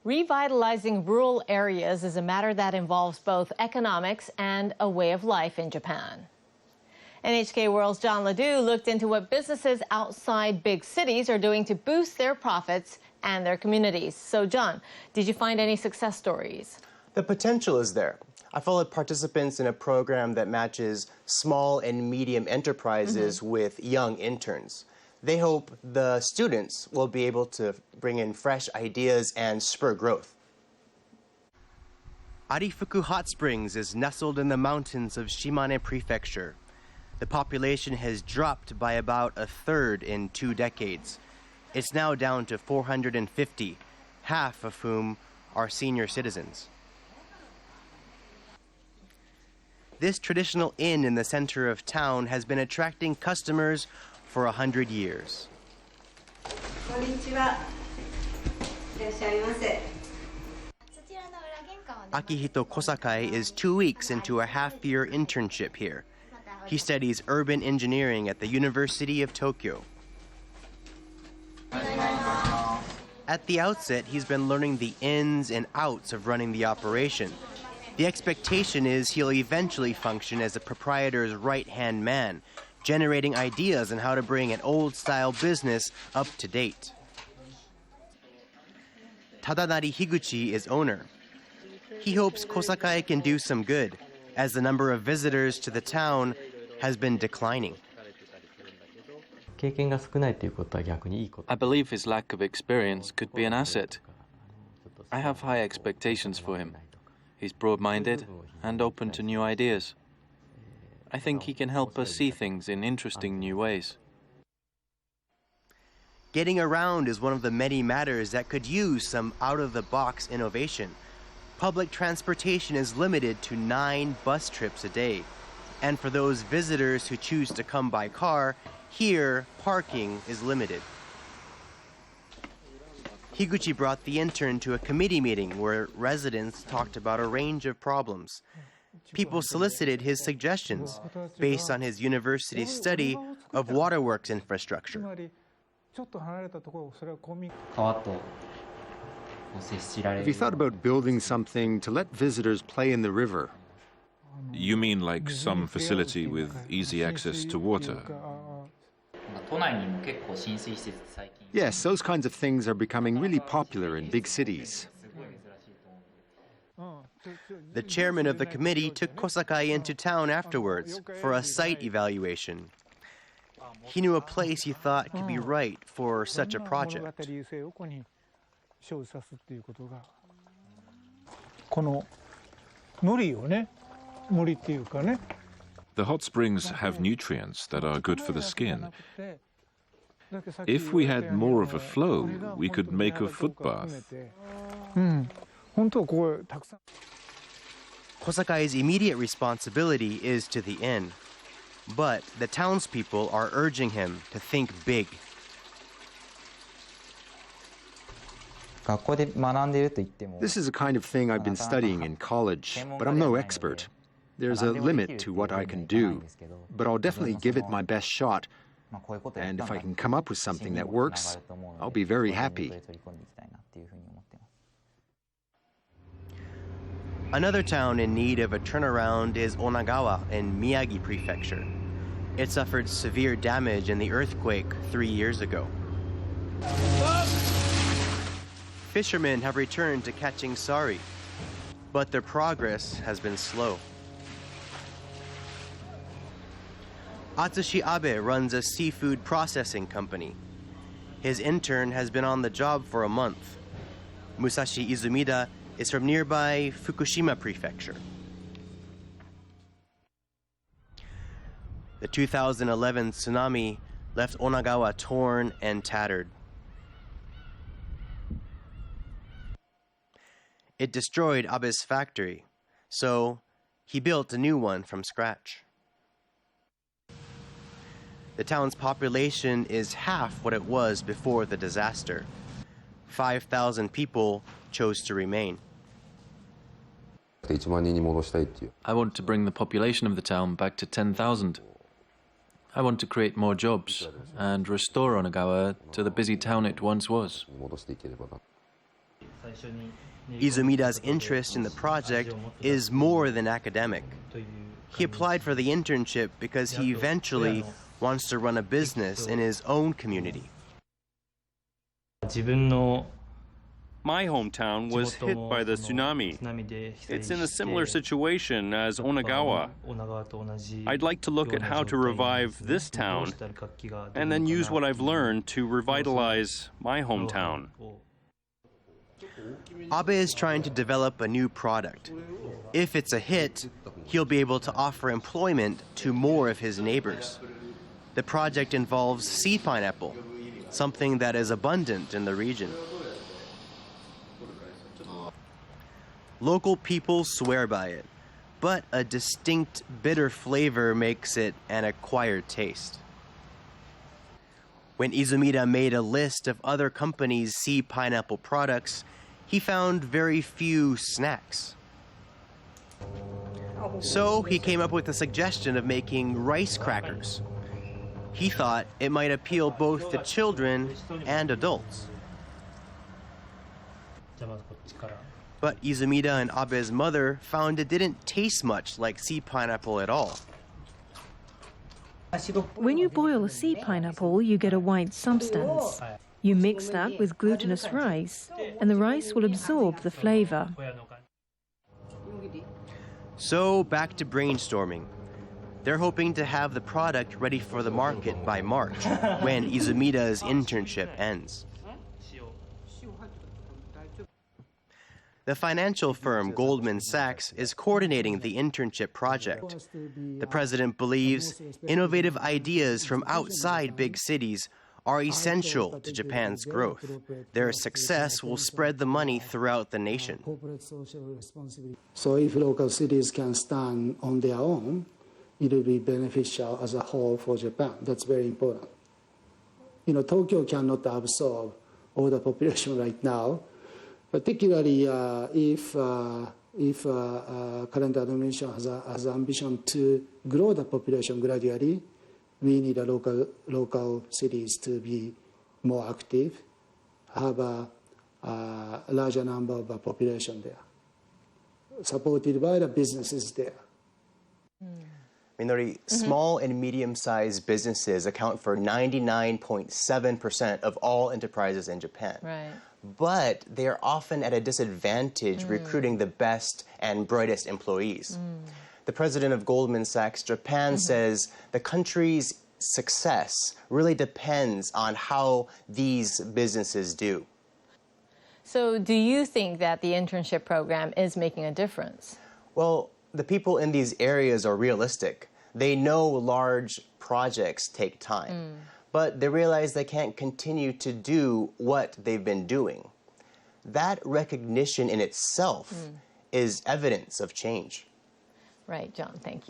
Revitalizing rural areas is a matter that involves both economics and a way of life in Japan. NHK World's John Ledoux looked into what businesses outside big cities are doing to boost their profits and their communities. So, John, did you find any success stories? The potential is there. I followed participants in a program that matches small and medium enterprises with young interns. They hope the students will be able to bring in fresh ideas and spur growth. Arifuku Hot Springs is nestled in the mountains of Shimane Prefecture. The population has dropped by about a third in 2 decades. It's now down to 450, half of whom are senior citizens. This traditional inn in the center of town has been attracting customers for 100 years. Akihito Kosakai is 2 weeks into a half-year internship here. He studies urban engineering at the University of Tokyo. At the outset, he's been learning the ins and outs of running the operation. The expectation is he'll eventually function as a proprietor's right-hand man, generating ideas on how to bring an old-style business up to date. Tadanari Higuchi is owner. He hopes Kosakai can do some good, as the number of visitors to the town has been declining. I believe his lack of experience could be an asset. I have high expectations for him. He's broad-minded and open to new ideas. I think he can help us see things in interesting new ways. Getting around is one of the many matters that could use some out-of-the-box innovation. Public transportation is limited to 9 bus trips a day. And for those visitors who choose to come by car, here, parking is limited. Higuchi brought the intern to a committee meeting where residents talked about a range of problems. People solicited his suggestions based on his university's study of waterworks infrastructure. Have you thought about building something to let visitors play in the river? You mean like some facility with easy access to water? Yes, those kinds of things are becoming really popular in big cities. The chairman of the committee took Kosakai into town afterwards for a site evaluation. He knew a place he thought could be right for such a project. The hot springs have nutrients that are good for the skin. If we had more of a flow, we could make a footbath. Kosakai's immediate responsibility is to the inn, but the townspeople are urging him to think big. This is a kind of thing I've been studying in college, but I'm no expert. There's a limit to what I can do, but I'll definitely give it my best shot. And if I can come up with something that works, I'll be very happy. Another town in need of a turnaround is Onagawa in Miyagi Prefecture. It suffered severe damage in the earthquake 3 years ago. Fishermen have returned to catching sari, but their progress has been slow. Atsushi Abe runs a seafood processing company. His intern has been on the job for a month. Musashi Izumida is from nearby Fukushima Prefecture. The 2011 tsunami left Onagawa torn and tattered. It destroyed Abe's factory, so he built a new one from scratch. The town's population is half what it was before the disaster. 5,000 people chose to remain. I want to bring the population of the town back to 10,000. I want to create more jobs and restore Onagawa to the busy town it once was. Izumida's interest in the project is more than academic. He applied for the internship because he eventually wants to run a business in his own community. My hometown was hit by the tsunami. It's in a similar situation as Onagawa. I'd like to look at how to revive this town and then use what I've learned to revitalize my hometown. Abe is trying to develop a new product. If it's a hit, he'll be able to offer employment to more of his neighbors. The project involves sea pineapple, something that is abundant in the region. Local people swear by it, but a distinct bitter flavor makes it an acquired taste. When Izumida made a list of other companies' sea pineapple products, he found very few snacks. So he came up with the suggestion of making rice crackers. He thought it might appeal both to children and adults. But Izumida and Abe's mother found it didn't taste much like sea pineapple at all. When you boil a sea pineapple, you get a white substance. You mix that with glutinous rice, and the rice will absorb the flavor. So back to brainstorming. They're hoping to have the product ready for the market by March, when Izumida's internship ends. The financial firm Goldman Sachs is coordinating the internship project. The president believes innovative ideas from outside big cities are essential to Japan's growth. Their success will spread the money throughout the nation. So if local cities can stand on their own, it will be beneficial as a whole for Japan. That's very important. Tokyo cannot absorb all the population right now, particularly if current administration has ambition to grow the population gradually. We need local cities to be more active, have a larger number of population there, supported by the businesses there. Minori, small and medium-sized businesses account for 99.7% of all enterprises in Japan. Right. But they are often at a disadvantage recruiting the best and brightest employees. The president of Goldman Sachs Japan says the country's success really depends on how these businesses do. So do you think that the internship program is making a difference? Well, the people in these areas are realistic. They know large projects take time, but they realize they can't continue to do what they've been doing. That recognition in itself is evidence of change. Right, John, thank you.